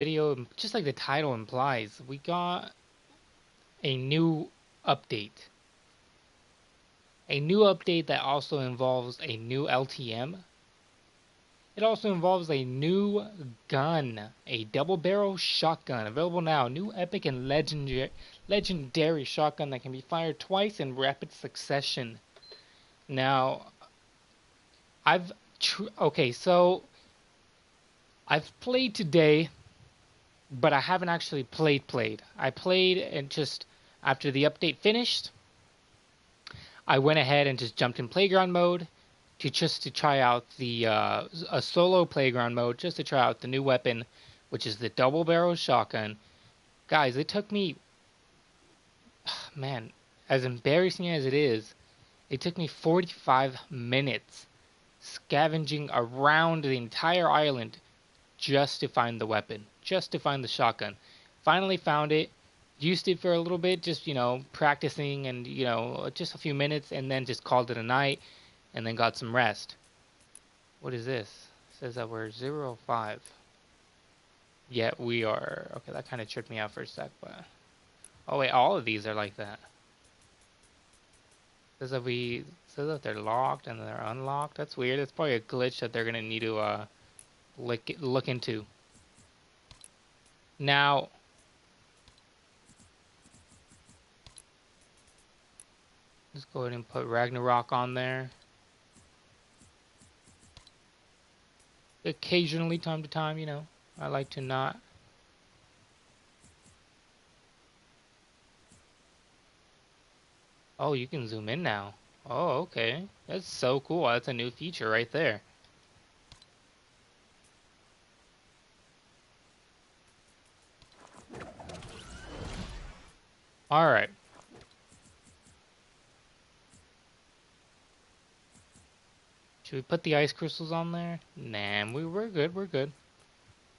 Video, just like the title implies, we got a new update. A new update that also involves a new LTM. It also involves a new gun, a double barrel shotgun, available now. New epic and legendary shotgun that can be fired twice in rapid succession. Now, okay, so I've played today, but I haven't actually played. I played and just after the update finished, I went ahead and just jumped in playground mode to try out the a solo playground mode just to try out the new weapon, which is the double barrel shotgun. Guys, it took me, man, as embarrassing as it took me 45 minutes scavenging around the entire island just to find the weapon, just to find the shotgun. Finally found it, used it for a little bit, just, practicing and, just a few minutes, and then just called it a night, and then got some rest. What is this? It says that we're 0-5. Yeah, we are. Okay, that kind of tripped me out for a sec, but... Oh, wait, all of these are like that. It says that they're locked and they're unlocked. That's weird. That's probably a glitch that they're going to need to, look into. Now... Let's go ahead and put Ragnarok on there. Occasionally, time to time, I like to not. Oh, you can zoom in now. Oh, okay. That's so cool. That's a new feature right there. Alright. Should we put the ice crystals on there? Nah, we're good, we're good.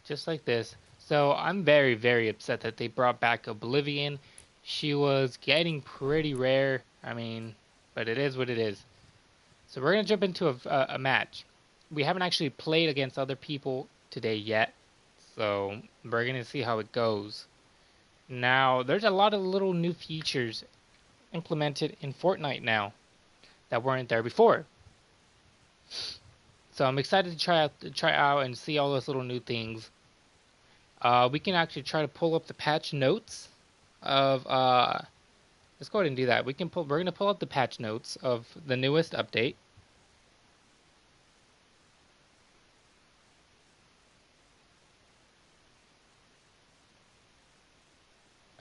Just like this. So, I'm very, very upset that they brought back Oblivion. She was getting pretty rare. I mean, but it is what it is. So we're going to jump into a match. We haven't actually played against other people today yet. So, we're going to see how it goes. Now, there's a lot of little new features implemented in Fortnite now that weren't there before. So I'm excited to try out and see all those little new things. We can actually try to pull up the patch notes of let's go ahead and do that. We're gonna pull up the patch notes of the newest update.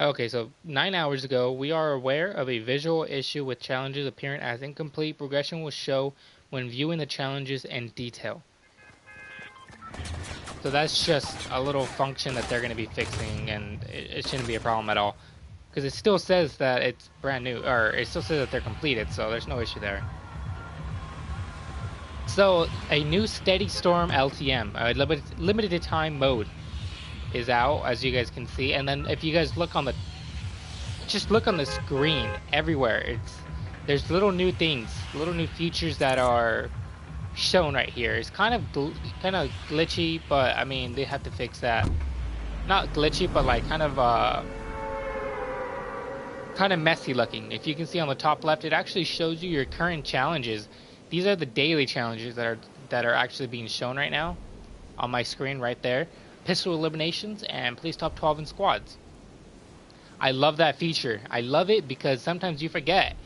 Okay, so 9 hours ago, we are aware of a visual issue with challenges appearing as incomplete. Progression will show when viewing the challenges in detail. So that's just a little function that they're going to be fixing, and it shouldn't be a problem at all. Because it still says that it's brand new, or it still says that they're completed, so there's no issue there. So, a new Steady Storm LTM, limited time mode, is out, as you guys can see. And then if you guys look on the screen everywhere, there's little new things, little new features that are shown right here. It's kind of glitchy, but I mean they have to fix that. Not glitchy, but like kind of messy looking. If you can see on the top left, it actually shows you your current challenges. These are the daily challenges that are actually being shown right now on my screen right there. Pistol eliminations and place top 12 in squads. I love that feature. I love it because sometimes you forget.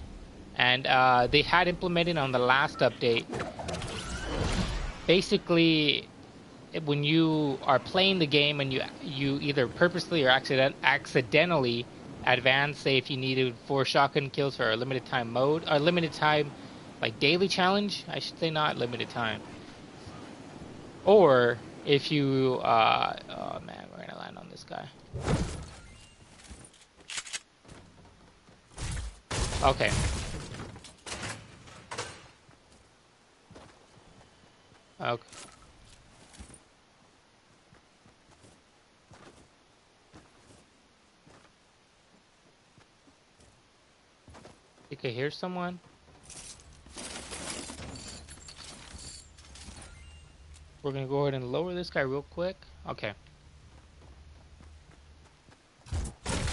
And they had implemented on the last update. Basically, when you are playing the game and you either purposely or accidentally advance, say if you needed 4 shotgun kills for a limited time mode, or limited time, like daily challenge, I should say, not limited time. Or if you, oh man, we're gonna land on this guy. Okay. Okay. You can hear someone? We're gonna go ahead and lower this guy real quick. Okay.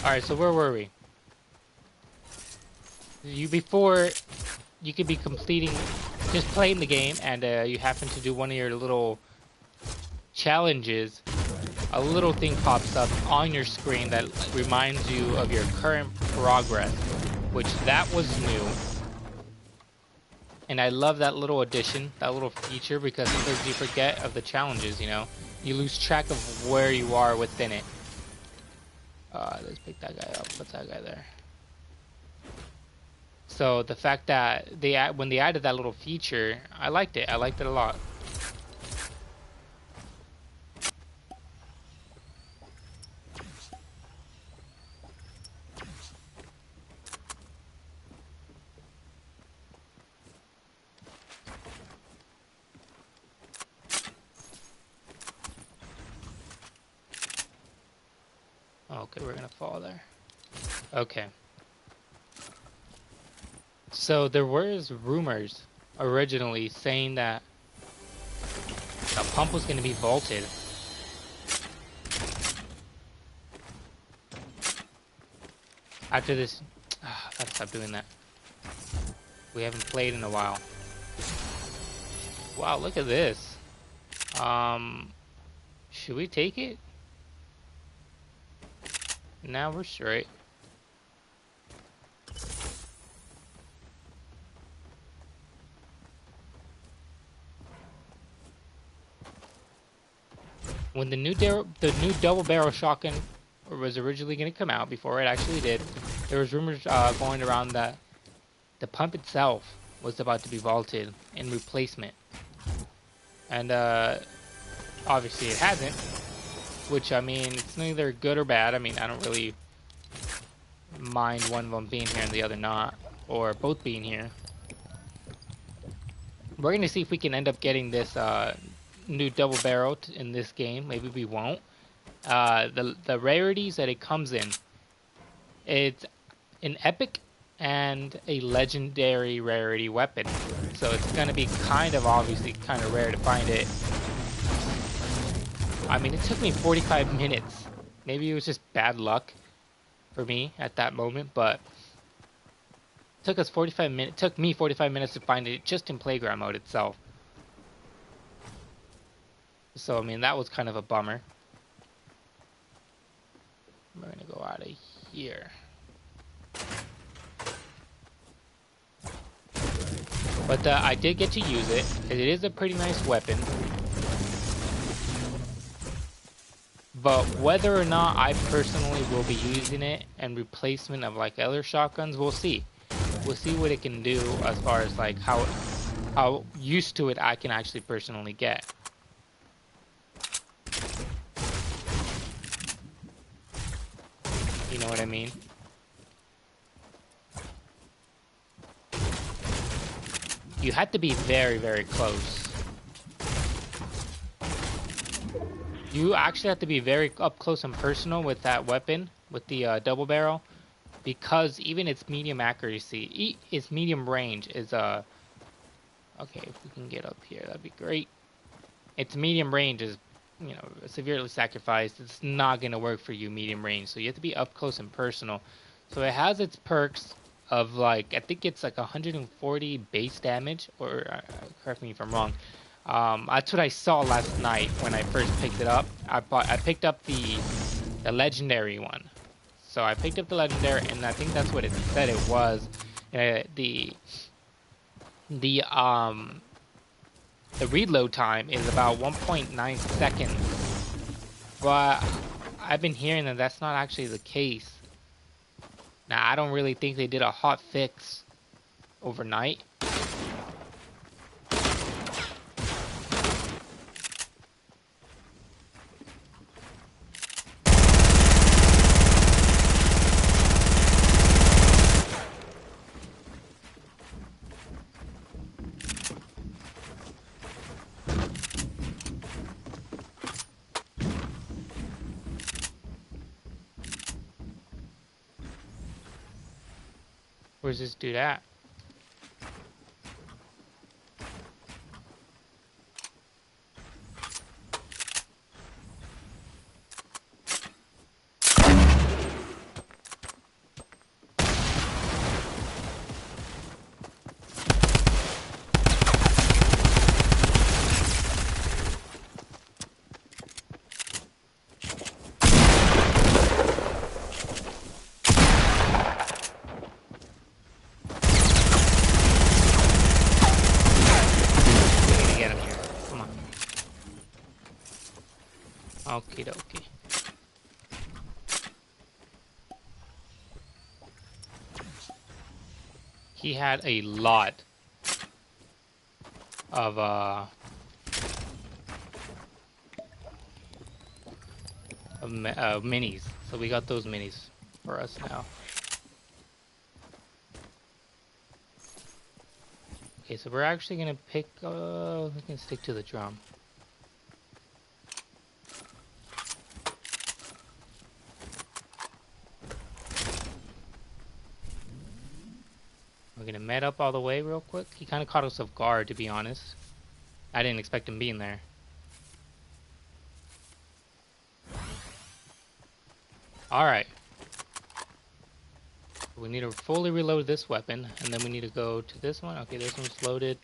Alright, so where were we? Before you could be completing, just playing the game, and you happen to do one of your little challenges, a little thing pops up on your screen that reminds you of your current progress, which that was new. And I love that little addition, that little feature, because sometimes you forget of the challenges, you know? You lose track of where you are within it. Let's pick that guy up. What's that guy there? So the fact that when they added that little feature, I liked it. I liked it a lot. Okay, we're gonna fall there. Okay. So there was rumors originally saying that the pump was gonna be vaulted. After this, I gotta stop doing that. We haven't played in a while. Wow, look at this. Should we take it? Now we're straight. When the new double barrel shotgun was originally going to come out, before it actually did, there was rumors going around that the pump itself was about to be vaulted in replacement, and obviously it hasn't. Which, I mean, it's neither good or bad. I mean, I don't really mind one of them being here and the other not, or both being here. We're going to see if we can end up getting this new double barrel in this game. Maybe we won't. The rarities that it comes in, it's an epic and a legendary rarity weapon. So it's going to be kind of obviously kind of rare to find it. I mean, it took me 45 minutes. Maybe it was just bad luck for me at that moment, but it took us 45 minutes. Took me 45 minutes to find it just in playground mode itself. So I mean, that was kind of a bummer. We're gonna go out of here. But I did get to use it. It is a pretty nice weapon. But whether or not I personally will be using it in replacement of like other shotguns, we'll see. We'll see what it can do as far as like how used to it I can actually personally get. You know what I mean? You have to be very, very close. You actually have to be very up close and personal with that weapon, with the double barrel, because even its medium accuracy, its medium range is okay, if we can get up here, that'd be great. Its medium range is, you know, severely sacrificed. It's not gonna work for you medium range, so you have to be up close and personal. So it has its perks of like, I think it's like 140 base damage, or correct me if I'm wrong. That's what I saw last night when I first picked it up. I picked up the legendary one. So I picked up the legendary, and I think that's what it said it was. The reload time is about 1.9 seconds. But I've been hearing that that's not actually the case. Now, I don't really think they did a hot fix overnight. Where's this dude at? he had a lot of minis. So we got those minis for us now. Okay, so we're actually gonna pick. We can stick to the drum. We're gonna med up all the way real quick. He kind of caught us off guard, to be honest. I didn't expect him being there. Alright. We need to fully reload this weapon, and then we need to go to this one. Okay, this one's loaded.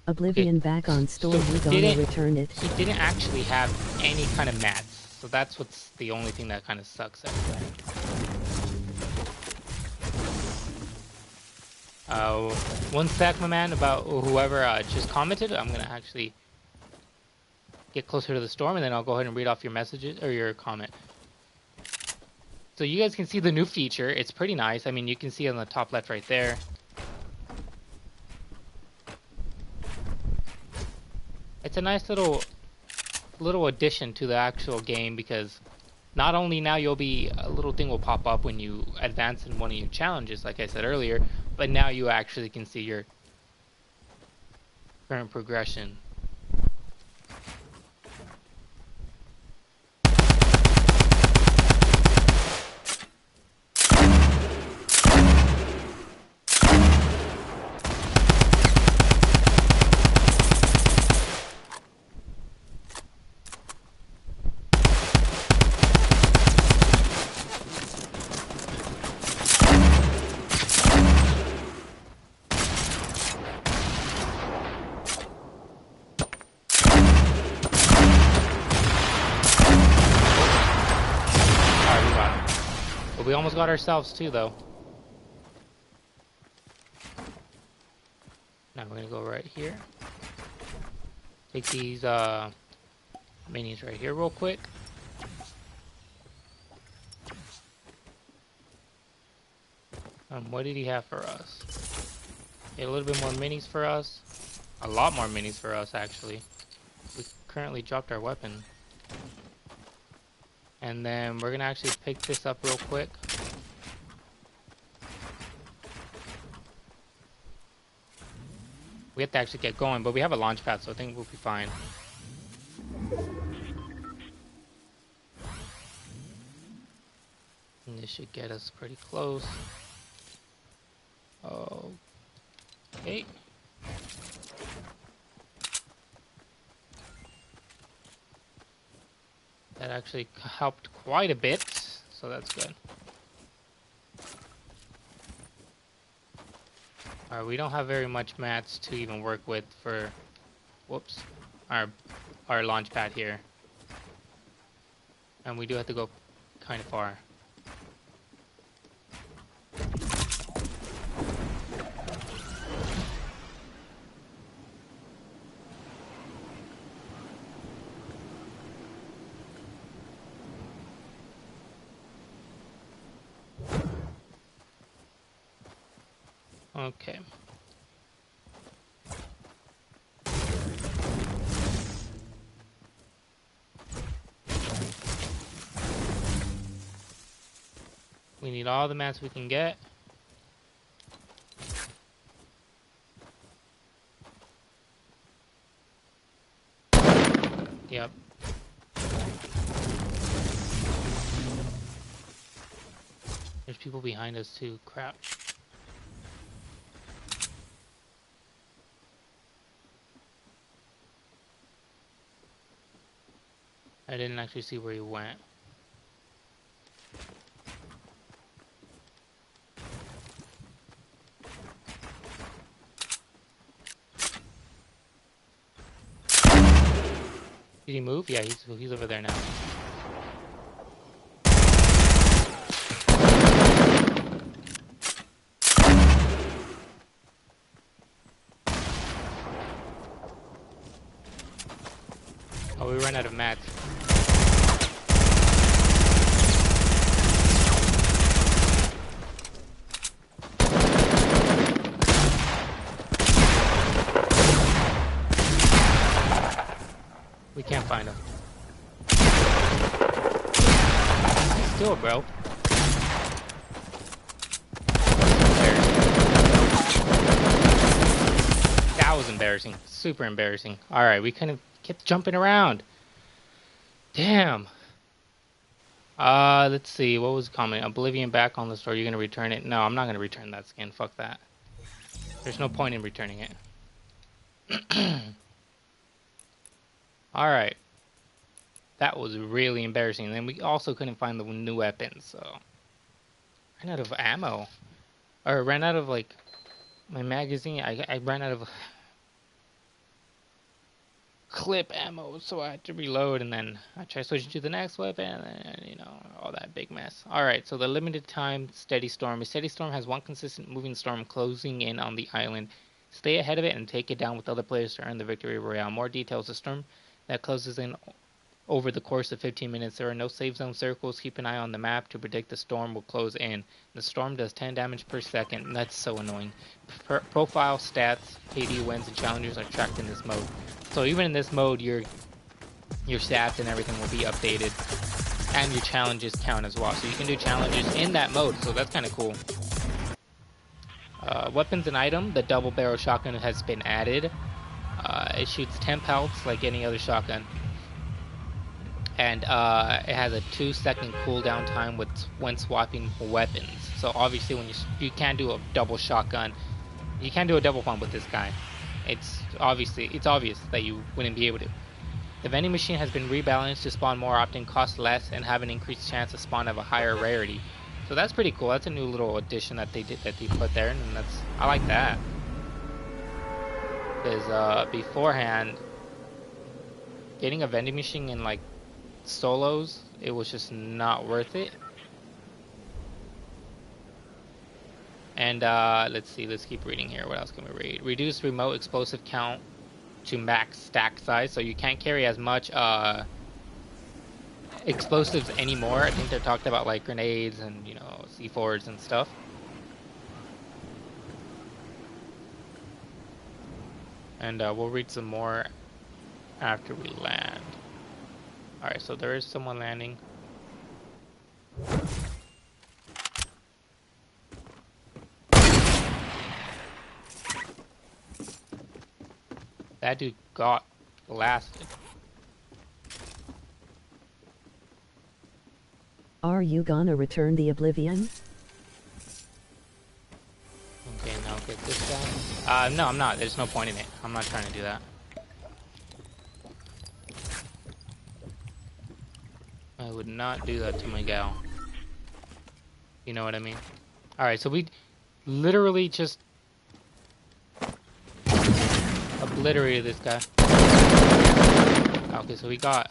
Oblivion Okay. back on store, So we're gonna return it. he didn't actually have any kind of mats. So that's what's the only thing that kind of sucks at it. One sec, my man, about whoever just commented. I'm gonna actually get closer to the storm, and then I'll go ahead and read off your messages or your comment. So you guys can see the new feature. It's pretty nice. I mean, you can see on the top left right there. It's a nice little addition to the actual game, because not only now a little thing will pop up when you advance in one of your challenges, like I said earlier, but now you actually can see your current progression. We almost got ourselves too, though. Now we're gonna go right here. Take these minis right here real quick. What did he have for us? He had a little bit more minis for us. A lot more minis for us, actually. We currently dropped our weapon. And then we're gonna actually pick this up real quick. We have to actually get going, but we have a launch pad, so I think we'll be fine. And this should get us pretty close. Okay. That actually helped quite a bit, so that's good. Alright, we don't have very much mats to even work with for, whoops, our launch pad here. And we do have to go kind of far. Okay. We need all the mats we can get. Yep. There's people behind us too. Crap. I didn't actually see where he went. Did he move? Yeah, he's over there now. Oh, we ran out of mats. still, bro. That was embarrassing. Super embarrassing. Alright, we kind of kept jumping around. Damn. Let's see. What was the comment? Oblivion back on the store. You're gonna return it? No, I'm not gonna return that skin. Fuck that. There's no point in returning it. Alright. That was really embarrassing. And then we also couldn't find the new weapons, so... Ran out of ammo. Or ran out of, like, my magazine. I ran out of clip ammo, so I had to reload, and then I tried switching to the next weapon, and, you know, all that big mess. Alright, so the limited time steady storm. A steady storm has one consistent moving storm closing in on the island. Stay ahead of it and take it down with other players to earn the victory royale. More details. The storm that closes in over the course of 15 minutes. There are no safe zone circles. Keep an eye on the map to predict the storm will close in. The storm does 10 damage per second. That's so annoying. Profile, stats, KD, wins, and challenges are tracked in this mode. So even in this mode, your stats and everything will be updated. And your challenges count as well. So you can do challenges in that mode. So that's kind of cool. Weapons and item. The double barrel shotgun has been added. It shoots 10 pelts like any other shotgun. And it has a 2-second cooldown time when swapping weapons. So obviously, when you can't do a double shotgun, you can't do a double pump with this guy. It's obvious that you wouldn't be able to. The vending machine has been rebalanced to spawn more often, cost less, and have an increased chance to spawn of a higher rarity. So that's pretty cool. That's a new little addition that they put there, and I like that. Because beforehand, getting a vending machine in like solos, it was just not worth it. And let's see, let's keep reading here. What else can we read? Reduce remote explosive count to max stack size, so you can't carry as much explosives anymore. I think they're talked about like grenades and, you know, C4s and stuff. And we'll read some more after we land. Alright, so there is someone landing. That dude got blasted. Are you gonna return the Oblivion? Okay, now get this guy. No, I'm not. There's no point in it. I'm not trying to do that. I would not do that to my gal. You know what I mean? Alright, so we literally just obliterated this guy. Okay, so we got...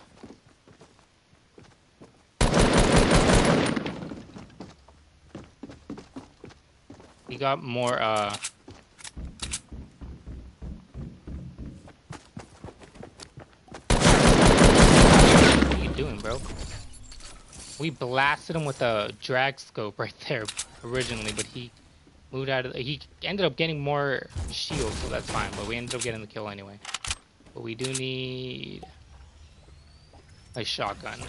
We got more, What are you doing, bro? We blasted him with a drag scope right there originally, but he moved out of he ended up getting more shield, so that's fine, but we ended up getting the kill anyway. But we do need a shotgun.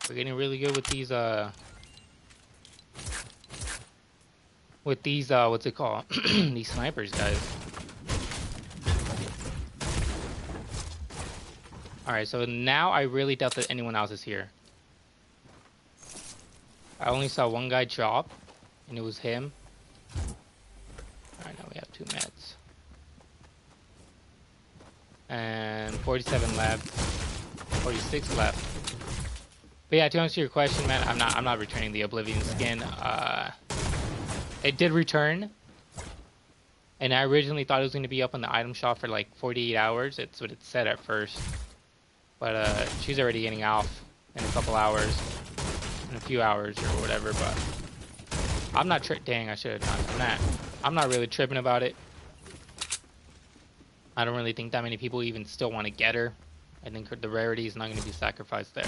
We're getting really good with these what's it called? These snipers, guys. Alright, so now I really doubt that anyone else is here. I only saw one guy drop, and it was him. Alright, now we have 2 meds. And 47 left. 46 left. But yeah, to answer your question, man, I'm not returning the Oblivion skin. It did return. And I originally thought it was going to be up on the item shop for like 48 hours. It's what it said at first. But she's already getting off in a couple hours. In a few hours or whatever, but I'm not dang, I should have done that. I'm not really tripping about it. I don't really think that many people even still want to get her. I think the rarity is not going to be sacrificed there.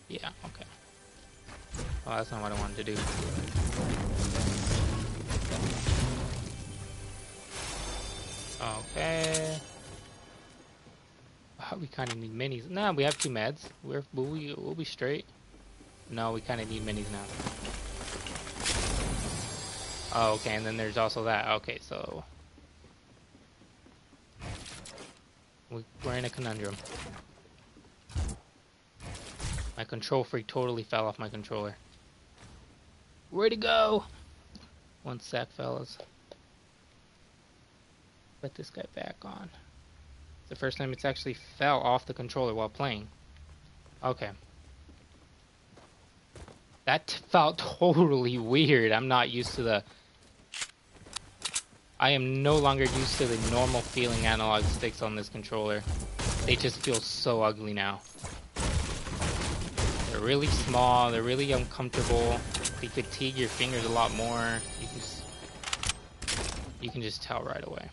Yeah, okay. Well, that's not what I wanted to do. Okay. We kind of need minis. Nah, we have 2 meds. We'll be straight. No, we kind of need minis now. Oh, okay, and then there's also that. Okay, so we're in a conundrum. My control freak totally fell off my controller. Where'd it go? One sec, fellas. Put this guy back on. It's the first time it's actually fell off the controller while playing. Okay. That felt totally weird. I'm not used to the... I am no longer used to the normal feeling analog sticks on this controller. They just feel so ugly now. They're really small, they're really uncomfortable. They fatigue your fingers a lot more. You can just tell right away.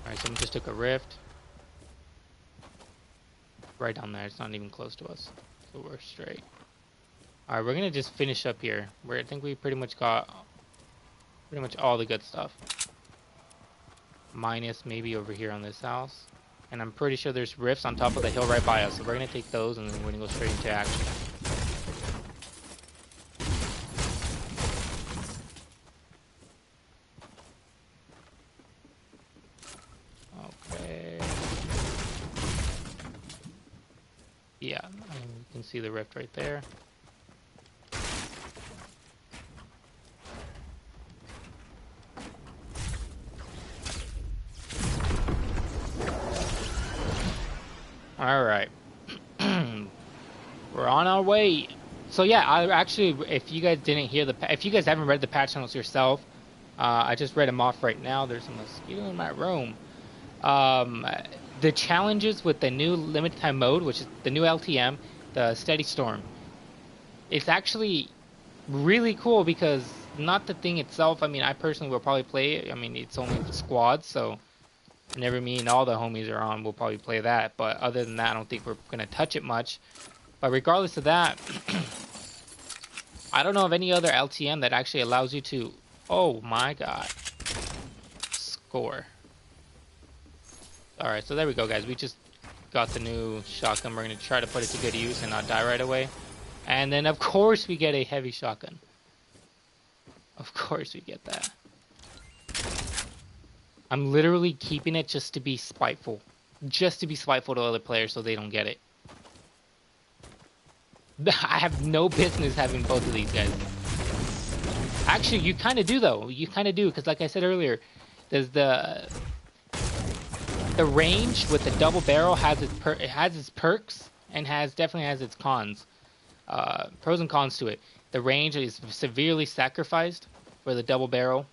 Alright, someone just took a rift. Right down there, it's not even close to us. So we're straight. Alright, we're gonna just finish up here. I think we pretty much got all the good stuff. Minus maybe over here on this house. And I'm pretty sure there's rifts on top of the hill right by us. So we're gonna take those and then we're gonna go straight into action. Okay. Yeah, you can see the rift right there. Alright. We're on our way. So yeah, I actually, if you guys didn't hear if you guys haven't read the patch notes yourself, I just read them off right now. There's a mosquito in my room. The challenges with the new limited time mode, which is the new LTM, the Steady Storm. It's actually really cool because not the thing itself. I mean, I personally will probably play it. I mean, it's only squads, so whenever me and all the homies are on, we'll probably play that. But other than that, I don't think we're going to touch it much. But regardless of that, I don't know of any other LTM that actually allows you to... Oh my god. Score. Alright, so there we go, guys. We just got the new shotgun. We're going to try to put it to good use and not die right away. And then, of course, we get a heavy shotgun. Of course we get that. I'm literally keeping it just to be spiteful. Just to be spiteful to other players so they don't get it. I have no business having both of these guys. Actually, you kind of do, though. You kind of do, because like I said earlier, there's the range with the double barrel has its perks and definitely has its cons. Pros and cons to it. The range is severely sacrificed for the double barrel.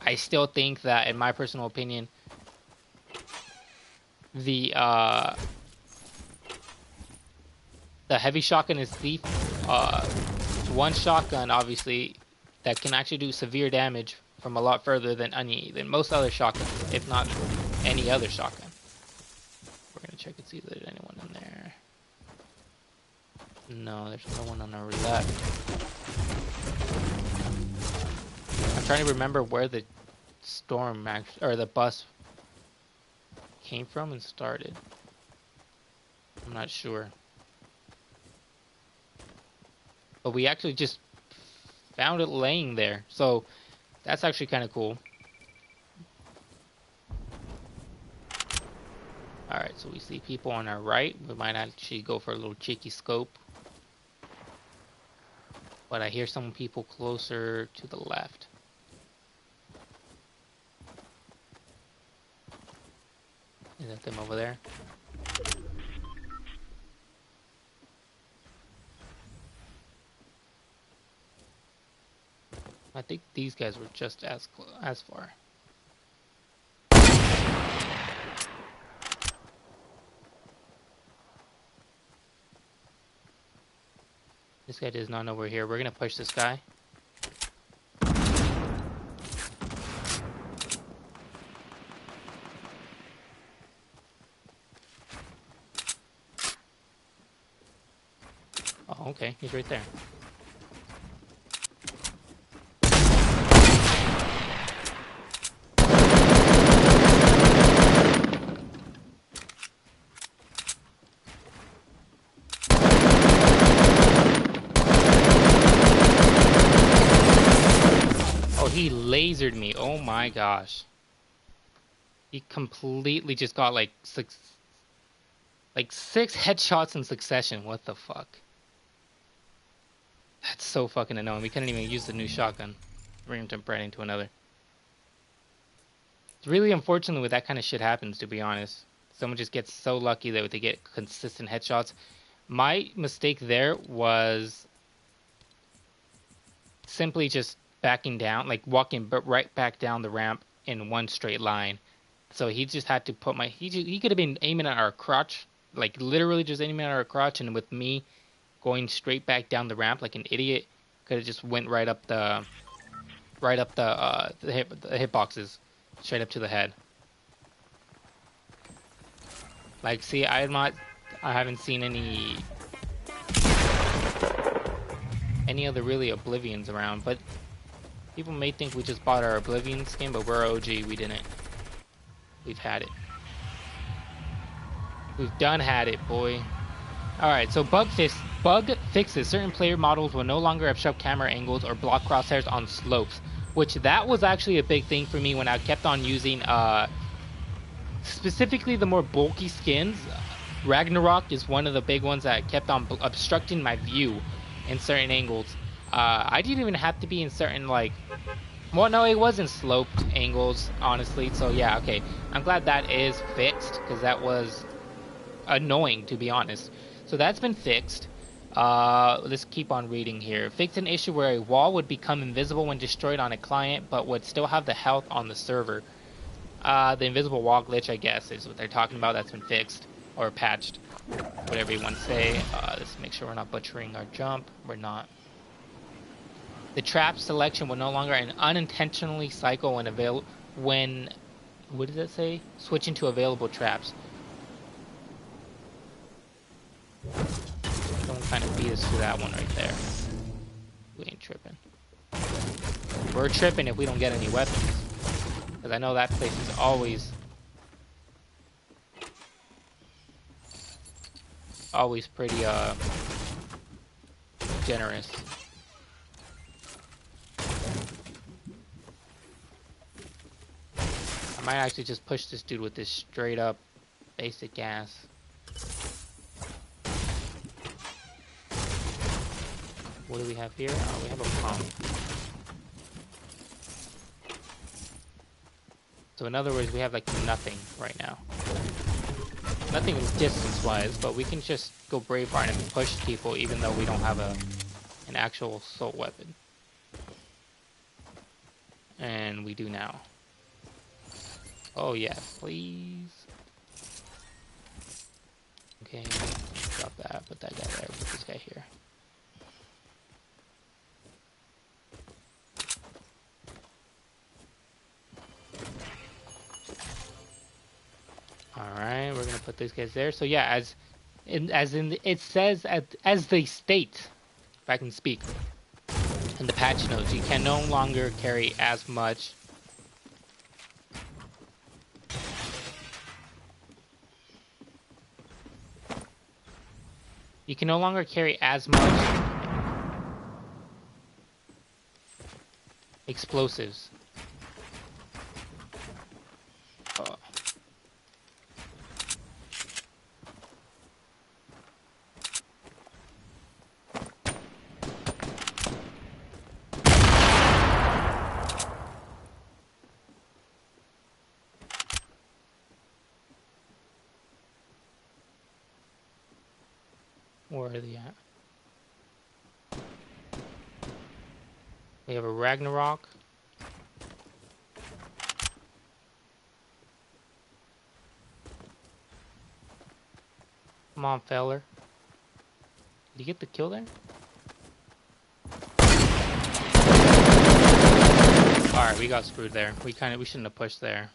I still think that, in my personal opinion, the heavy shotgun is the one shotgun, obviously, that can actually do severe damage from a lot further than most other shotguns, if not any other shotgun. We're gonna check and see if there's anyone in there. No, there's no one on our left. I'm trying to remember where the storm or the bus came from and started. I'm not sure. But we actually just found it laying there. So that's actually kind of cool. Alright, so we see people on our right. We might actually go for a little cheeky scope. But I hear some people closer to the left. Is that them over there? I think these guys were just as far. This guy does not know we're here. We're gonna push this guy. Oh, okay. He's right there. Oh my gosh. He completely just got like six headshots in succession. What the fuck? That's so fucking annoying. We couldn't even use the new shotgun. Bring him to right into another. It's really unfortunate when that kind of shit happens, to be honest. Someone just gets so lucky that they get consistent headshots. My mistake there was simply just backing down, like walking right back down the ramp in one straight line. So he just had to put he could have been aiming at our crotch, like literally just aiming at our crotch, and with me going straight back down the ramp like an idiot, could have just went right up the hit boxes, straight up to the head. Like, see, I haven't seen any other really Oblivions around, but people may think we just bought our Oblivion skin, but we're OG. We didn't. We've had it. We've done had it, boy. Alright, so bug fixes. Certain player models will no longer obstruct camera angles or block crosshairs on slopes, which that was actually a big thing for me when I kept on using specifically the more bulky skins. Ragnarok is one of the big ones that kept on obstructing my view in certain angles. I didn't even have to be in certain, like, well, no, it wasn't sloped angles, honestly. So yeah, okay. I'm glad that is fixed, because that was annoying, to be honest. So that's been fixed. Let's keep on reading here. Fixed an issue where a wall would become invisible when destroyed on a client, but would still have the health on the server. The invisible wall glitch, I guess, is what they're talking about. That's been fixed or patched, whatever you want to say. Let's make sure we're not butchering our jump. We're not. The trap selection will no longer unintentionally cycle when what does it say? Switching to available traps. Someone kind of beat us to that one right there. We ain't tripping. We're tripping if we don't get any weapons, because I know that place is always pretty generous. I might actually just push this dude with this straight up basic gas. What do we have here? Oh, we have a pump. So in other words, we have like nothing right now. Nothing distance-wise, but we can just go Braveheart and push people even though we don't have an actual assault weapon. And we do now. Oh yeah, please. Okay, drop that, put that guy there, put this guy here. Alright, we're gonna put these guys there. So yeah, it says as they state, if I can speak, in the patch notes, you can no longer carry as much explosives. Oh. Where are they at? We have a Ragnarok. Come on, feller. Did you get the kill there? Alright, we got screwed there. We shouldn't have pushed there.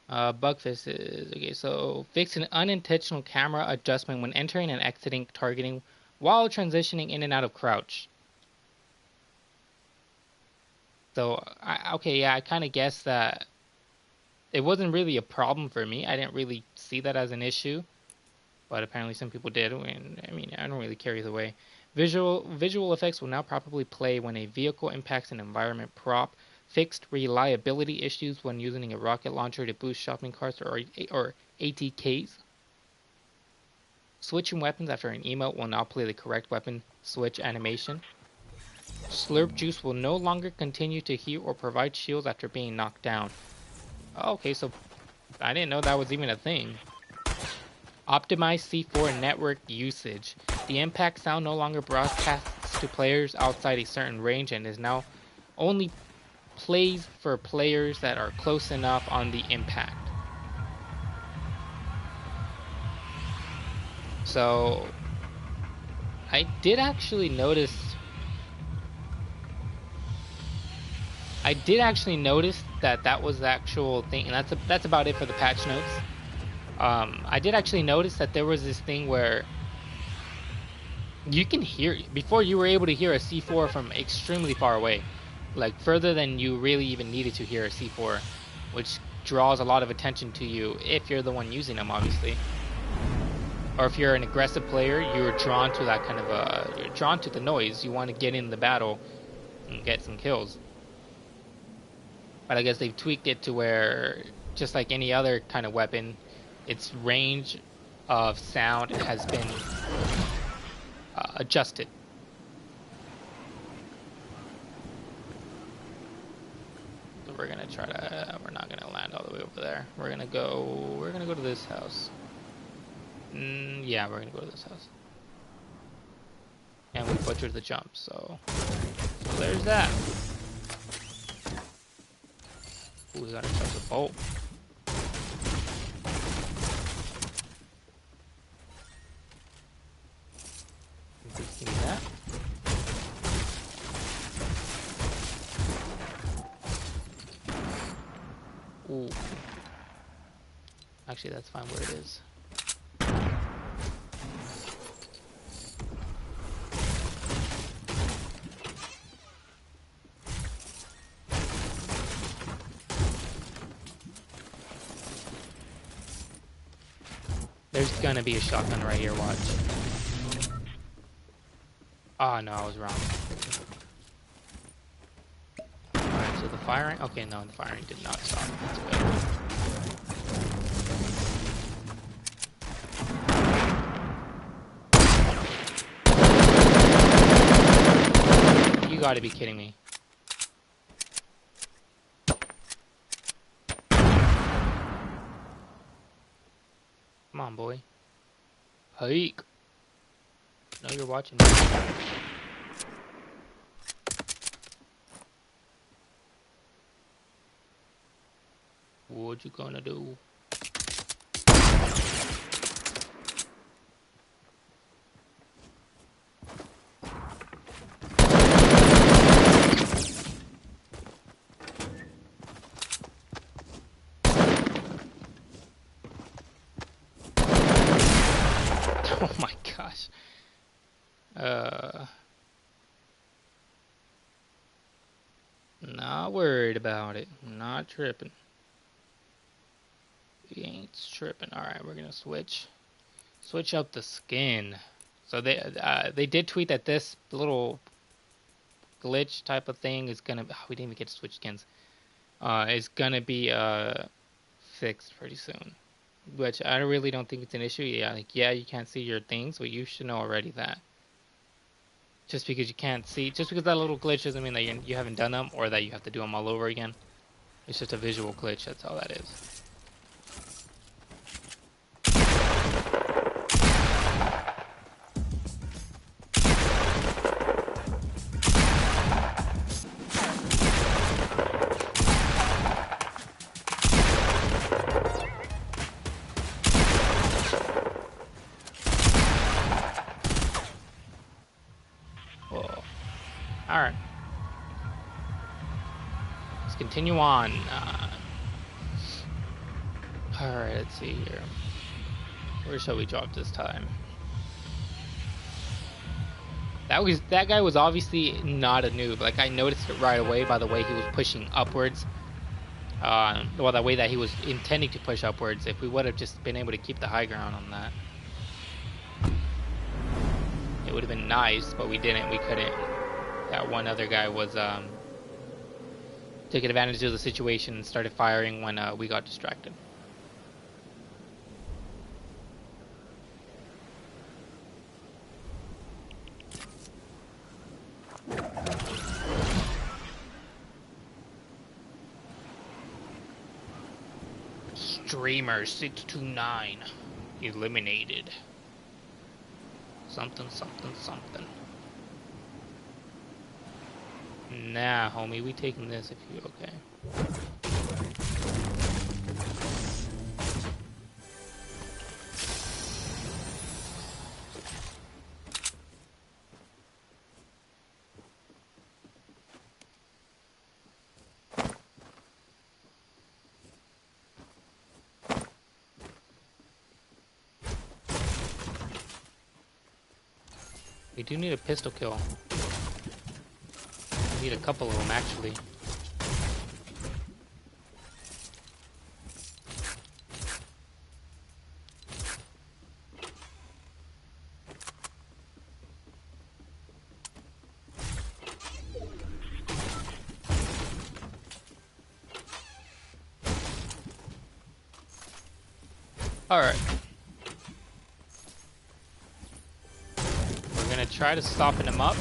Bug fixes. Okay, so fix an unintentional camera adjustment when entering and exiting targeting while transitioning in and out of crouch. So, okay, yeah, I kind of guessed that it wasn't really a problem for me. I didn't really see that as an issue, but apparently some people did. I mean, I don't really care either way. Visual effects will now probably play when a vehicle impacts an environment prop. Fixed reliability issues when using a rocket launcher to boost shopping carts or ATKs. Switching weapons after an emote will now play the correct weapon switch animation. Slurp juice will no longer continue to heal or provide shields after being knocked down. Oh, okay, so I didn't know that was even a thing. Optimize C4 network usage. The impact sound no longer broadcasts to players outside a certain range and is now only plays for players that are close enough on the impact. So I did actually notice that was the actual thing, and that's about it for the patch notes. I did actually notice that there was this thing where you can hear, before you were able to hear a C4 from extremely far away, like further than you really even needed to hear a C4, which draws a lot of attention to you if you're the one using them, obviously. Or if you're an aggressive player, you're drawn to that kind of you're drawn to the noise. You want to get in the battle and get some kills. But I guess they've tweaked it to where, just like any other kind of weapon, its range of sound has been adjusted. So we're gonna try to. We're not gonna land all the way over there. We're gonna go to this house. Yeah, we're gonna go to this house. And we butchered the jump, so there's that. Ooh, we gotta touch a bolt. Give me that. Ooh. Actually, that's fine where it is. There's gonna be a shotgun right here, watch. Oh no, I was wrong. Alright, so the firing, okay, no, the firing did not stop. That's good. You gotta be kidding me. Come on, boy. Hike. No, you're watching me. What you gonna do? Oh my gosh. Not worried about it. Not tripping. We ain't tripping. Alright, we're gonna switch up the skin. So they did tweet that this little glitch type of thing is gonna, oh, we didn't even get to switch skins. Is gonna be fixed pretty soon. Which I really don't think it's an issue. Yeah, you can't see your things, but you should know already that. Just because you can't see, just because that little glitch doesn't mean that you haven't done them or that you have to do them all over again. It's just a visual glitch, that's all that is. Alright. Let's continue on. Alright, let's see here. Where shall we drop this time? That guy was obviously not a noob. Like, I noticed it right away by the way he was pushing upwards. Well, the way that he was intending to push upwards. If we would have just been able to keep the high ground on that, it would have been nice, but we didn't. We couldn't. That one other guy was took advantage of the situation and started firing when we got distracted. Streamer 629 eliminated. Something, something, something. Nah, homie, we taking this if you okay. We do need a pistol kill. We need a couple of them, actually. Alright. We're gonna try to stopping him up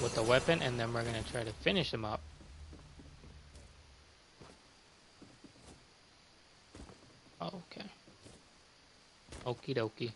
with the weapon, and then we're gonna try to finish him up. Oh, okay. Okie dokie.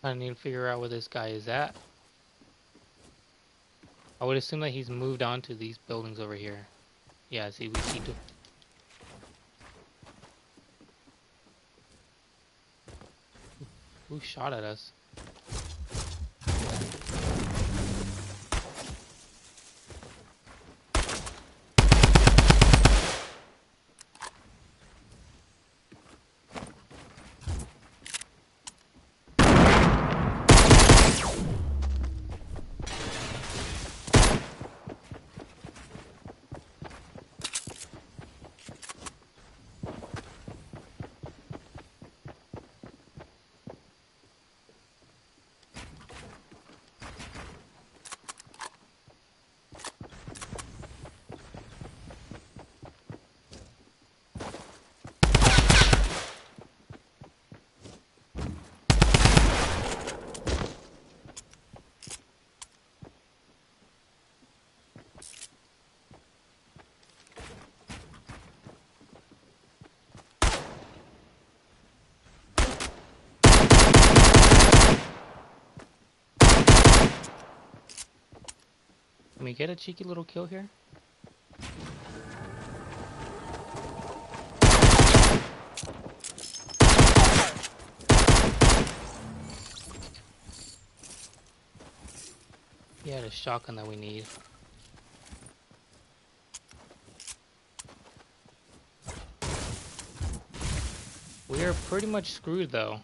I need to figure out where this guy is at. I would assume that he's moved on to these buildings over here. Yeah, see, we see. Who shot at us? Can we get a cheeky little kill here? Yeah, the shotgun that we need. We are pretty much screwed though.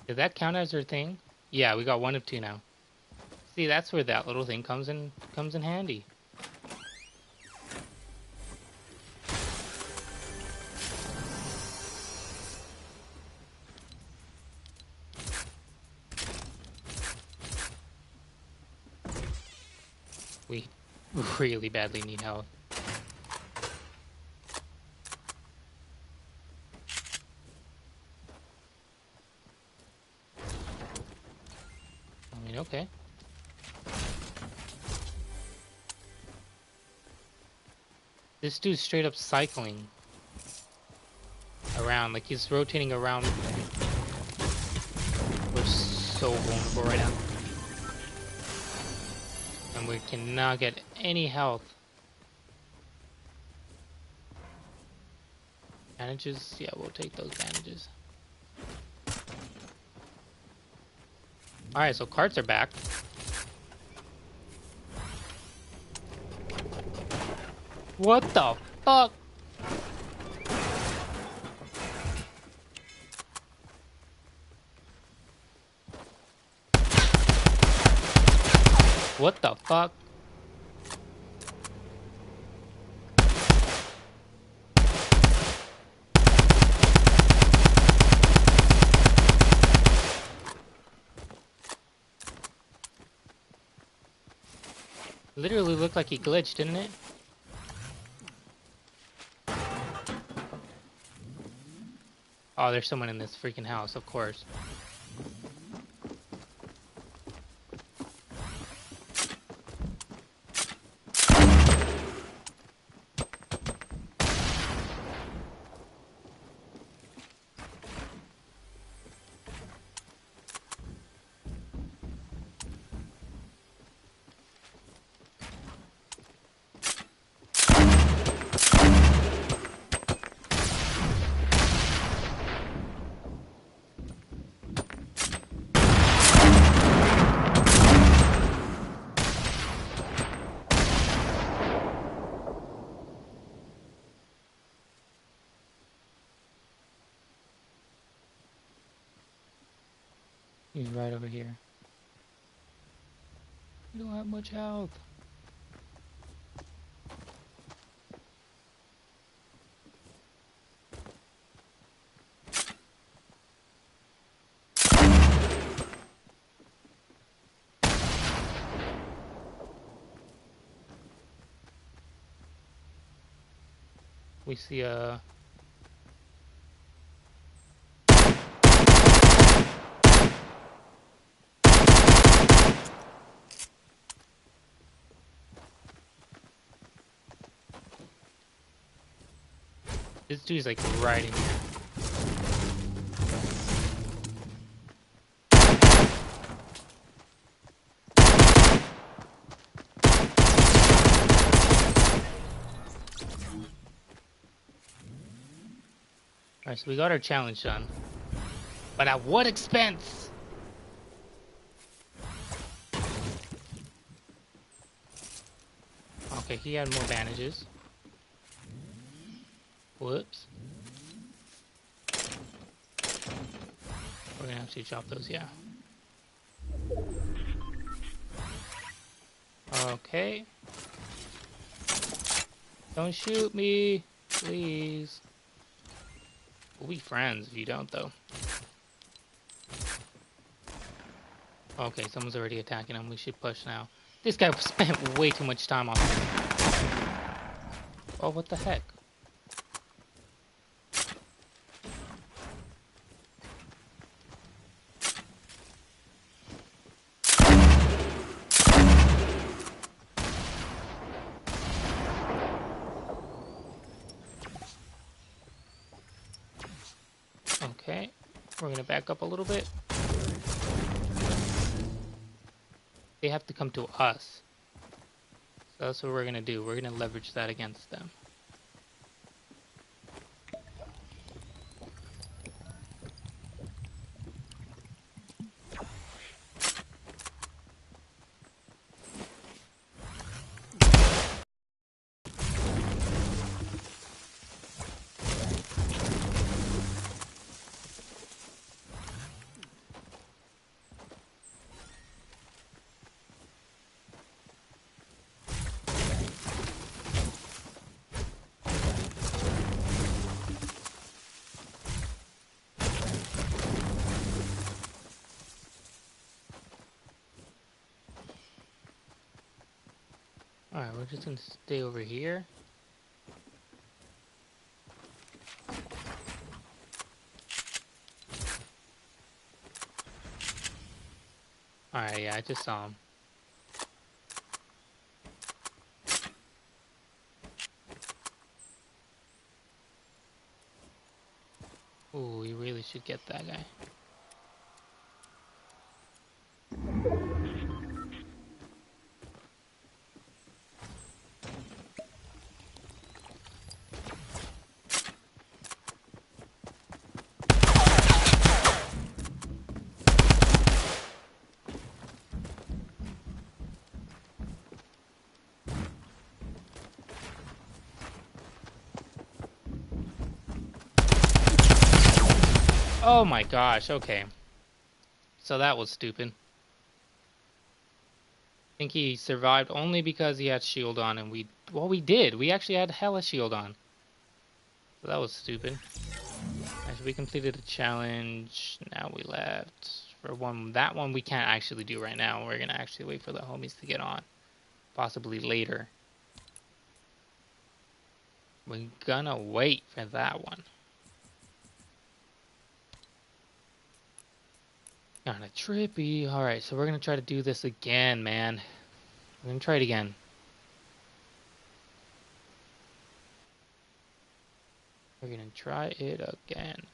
Did that count as our thing? Yeah, we got 1 of 2 now. See, that's where that little thing comes in handy. We really badly need help. I mean, okay. This dude's straight up cycling around, like he's rotating around. We're so vulnerable right now. And we cannot get any health. Bandages? Yeah, we'll take those bandages. Alright, so carts are back. What the fuck? What the fuck? Literally looked like he glitched, didn't it? Oh, there's someone in this freaking house, of course. He's right over here. You don't have much health. We see a... This dude's like right in here. Alright, so we got our challenge done. But at what expense? Okay, he had more bandages. Whoops. We're gonna have to chop those, yeah. Okay. Don't shoot me, please. We'll be friends if you don't, though. Okay, someone's already attacking him. We should push now. This guy spent way too much time on him. Oh, what the heck? Okay, we're gonna back up a little bit. They have to come to us. So that's what we're gonna do. We're gonna leverage that against them. Alright, we're just gonna stay over here. Alright, yeah, I just saw him. Ooh, we really should get that guy. Oh my gosh, okay. So that was stupid. I think he survived only because he had shield on, and we did. We actually had hella shield on. So that was stupid. Actually, we completed a challenge. Now we left. For that one we can't actually do right now. We're gonna actually wait for the homies to get on. Possibly later. We're gonna wait for that one. Kinda trippy. Alright, so we're gonna try to do this again, man. We're gonna try it again. We're gonna try it again.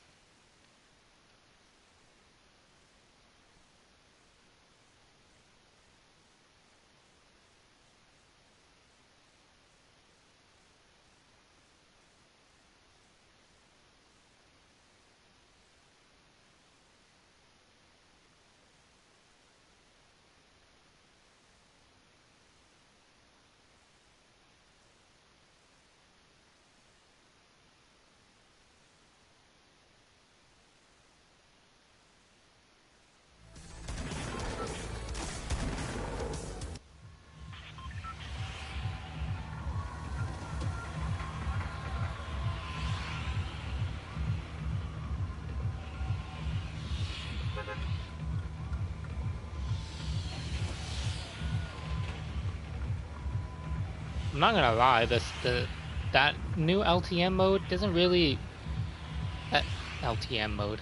I'm not gonna lie, that new LTM mode doesn't really that LTM mode.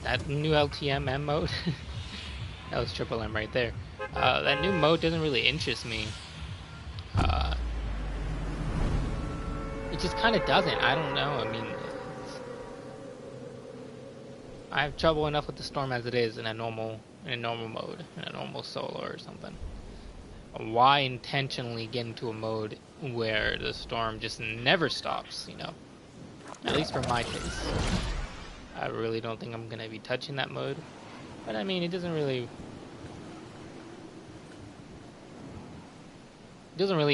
That new LTM mode. That was triple M right there. That new mode doesn't really interest me. Uh, it just kind of doesn't. I don't know. I mean, I have trouble enough with the storm as it is in a normal mode, in a normal solo or something. Why intentionally get into a mode where the storm just never stops? You know, at least for my case. I really don't think I'm gonna be touching that mode. But I mean, it doesn't really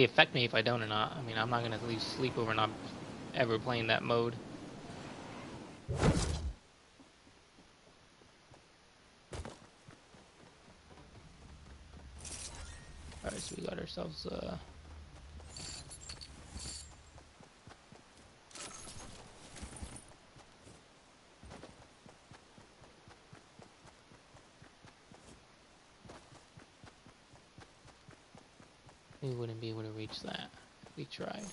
affect me if I don't or not. I mean, I'm not gonna lose sleep over not ever playing that mode. Alright, so we got ourselves we wouldn't be able to reach that if we tried.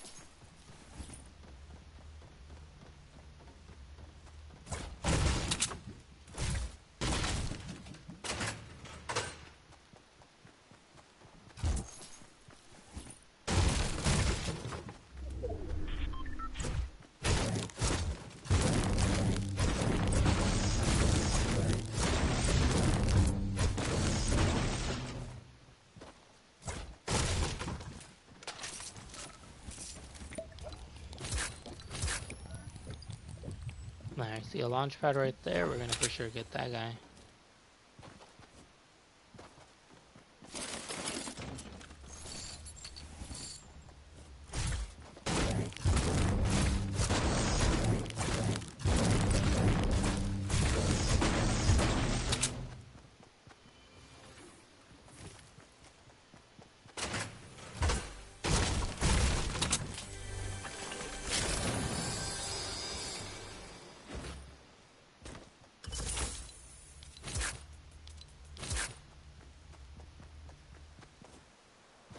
I see a launch pad right there. We're gonna for sure get that guy.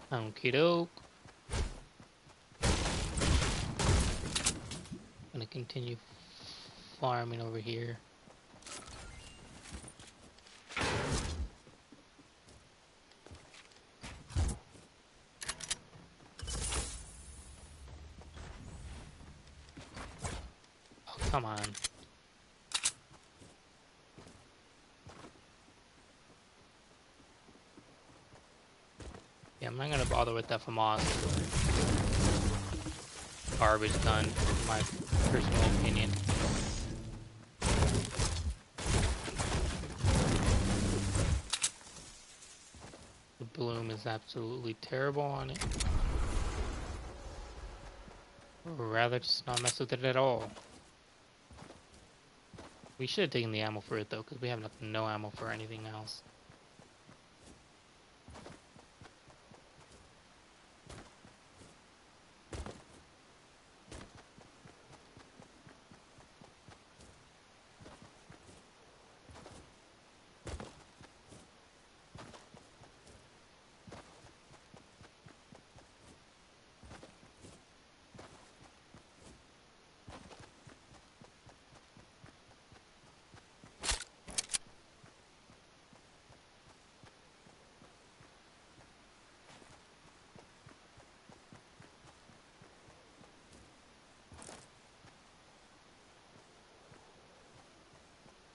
Okie doke. Gonna continue farming over here. Oh, come on. Yeah, I'm not gonna bother with that FAMAS. Garbage gun, in my personal opinion. The bloom is absolutely terrible on it. Or rather, just not mess with it at all. We should have taken the ammo for it though, because we have no ammo for anything else.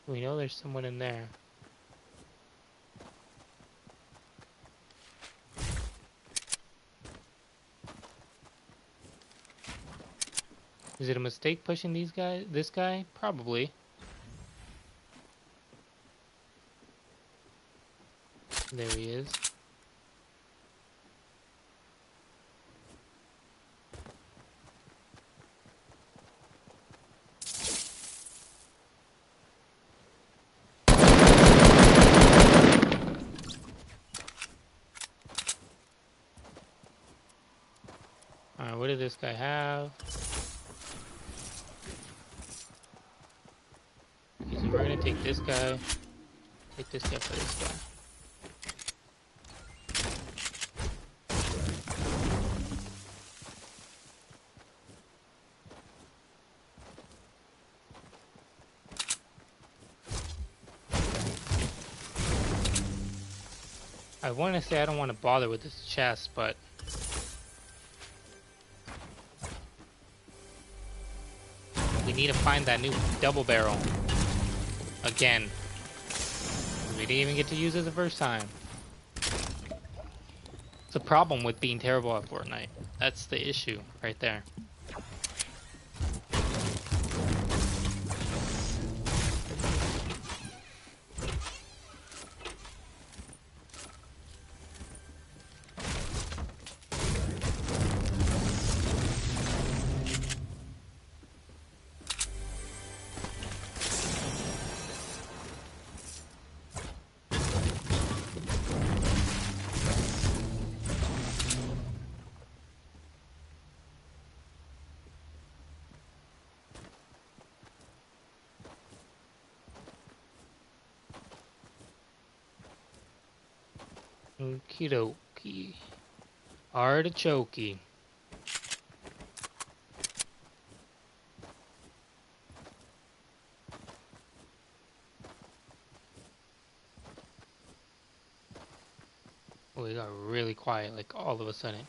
We know there's someone in there. Is it a mistake pushing these guys? This guy? Probably. There he is. Alright, what did this guy have? Okay, so we're gonna take this guy. Take this guy for this guy. I want to say I don't want to bother with this chest, but we need to find that new double barrel. Again. We didn't even get to use it the first time. It's a problem with being terrible at Fortnite. That's the issue right there. Okie dokie. Artichoke. Oh, it got really quiet, like all of a sudden.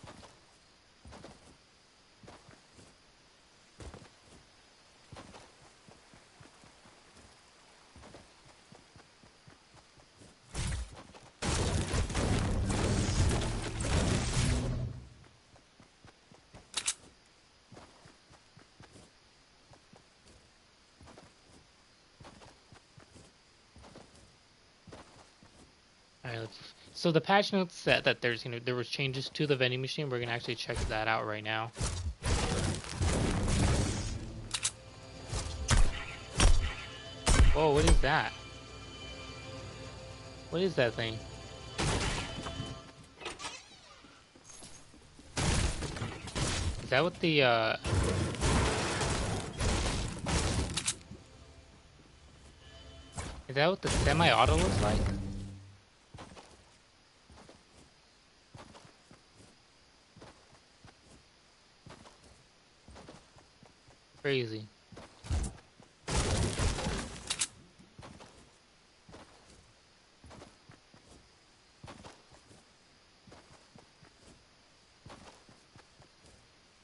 Alright, so the patch notes said that there was changes to the vending machine. We're gonna actually check that out right now. Whoa, what is that? What is that thing? Is that what the is that what the semi-auto looks like? Crazy.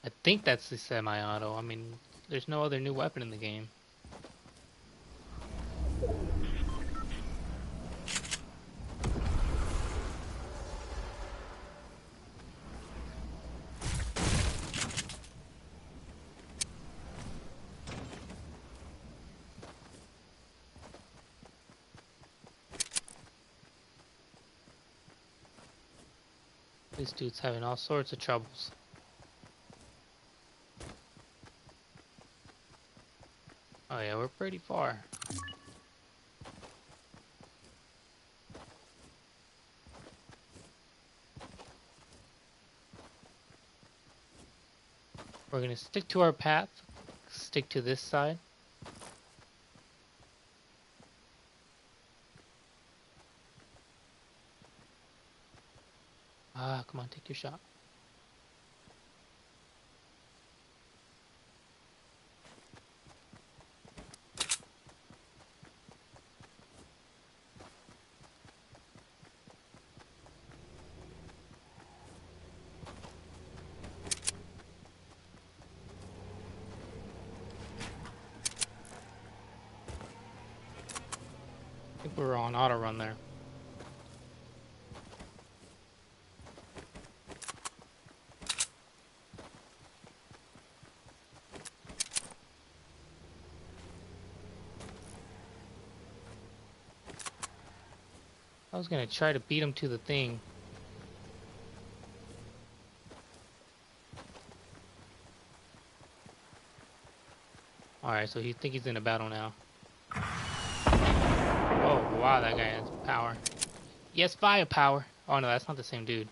I think that's the semi-auto. I mean, there's no other new weapon in the game. This dude's having all sorts of troubles. Oh yeah, we're pretty far. We're gonna stick to our path. Stick to this side. Ah, come on, take your shot. I think we were on auto run there. I was gonna try to beat him to the thing. Alright, so he think he's in a battle now. Oh, wow, that guy has power. Yes, firepower. Oh, no, that's not the same dude.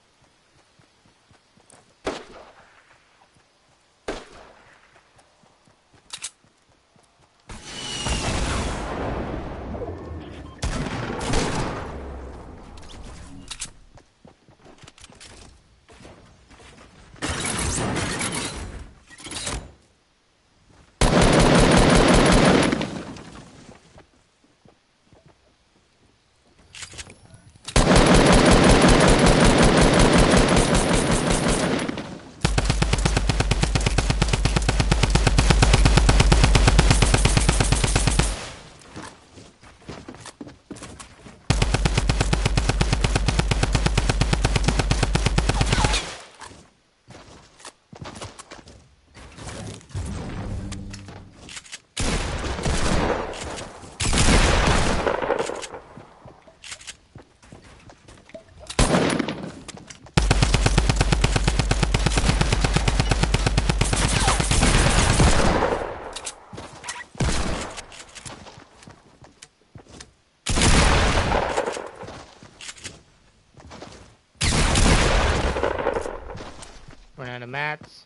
Run out of mats.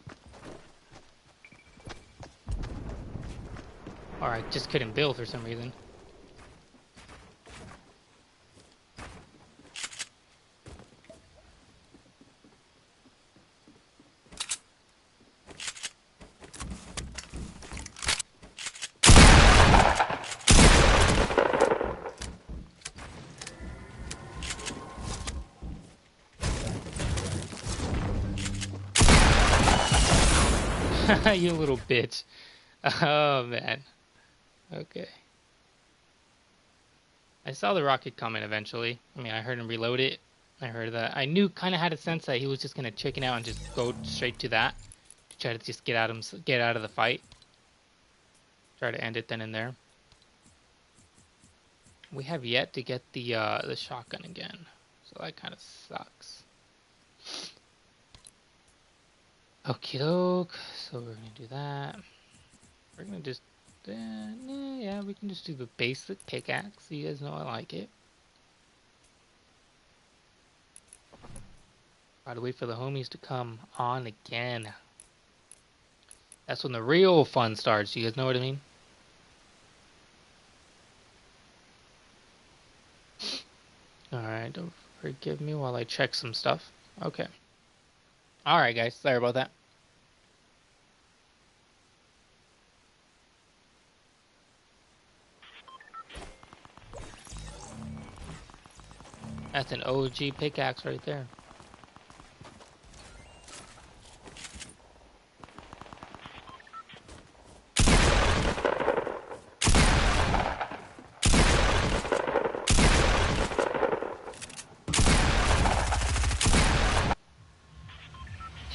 Alright, just couldn't build for some reason. You little bitch. Oh, man. Okay. I saw the rocket coming eventually. I mean, I heard him reload it. I heard that. I knew, kind of had a sense that he was just gonna chicken out and just go straight to that to try to just get out of the fight. Try to end it then and there. We have yet to get the shotgun again, so that kind of sucks. Okie doke. So we're gonna do that. We're gonna just, yeah, we can just do the basic pickaxe. You guys know I like it. Gotta wait for the homies to come on again. That's when the real fun starts. You guys know what I mean? Alright, don't forgive me while I check some stuff. Okay. Alright, guys. Sorry about that. That's an OG pickaxe right there.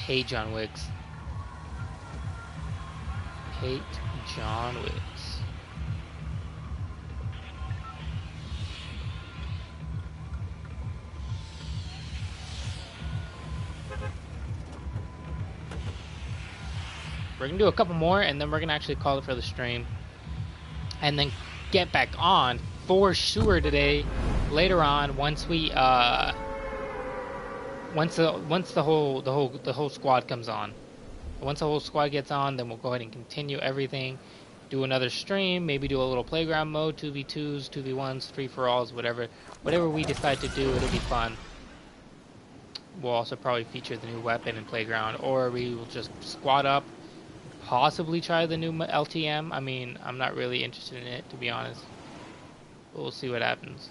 Hate John Wicks. Hate John Wicks. We're gonna do a couple more and then we're gonna actually call it for the stream. And then get back on for sure today, later on, once we once the whole squad comes on. Once the whole squad gets on, then we'll go ahead and continue everything. Do another stream, maybe do a little playground mode, 2v2s, 2v1s, free-for-alls, whatever we decide to do, it'll be fun. We'll also probably feature the new weapon in playground, or we will just squad up, possibly try the new LTM. I mean, I'm not really interested in it, to be honest. But we'll see what happens.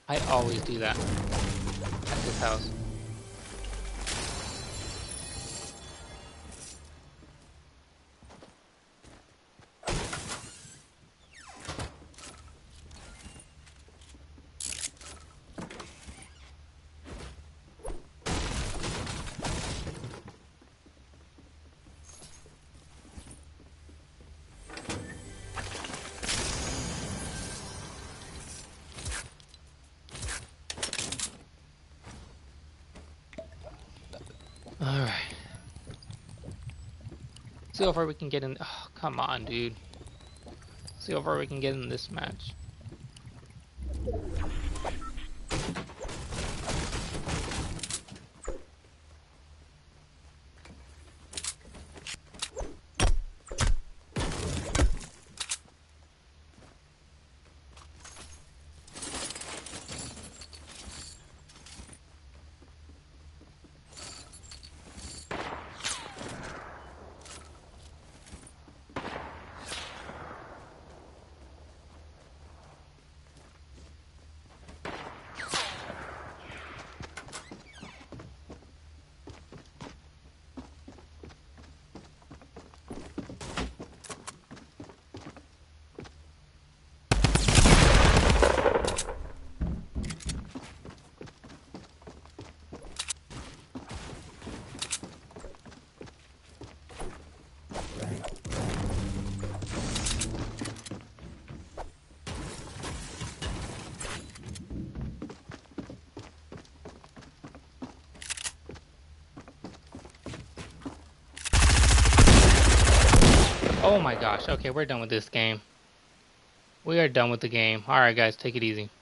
I always do that at this house. Alright. See how far we can get in. Oh, come on, dude. See how far we can get in this match. Oh my gosh. Okay, we're done with this game. We are done with the game. Alright, guys, take it easy.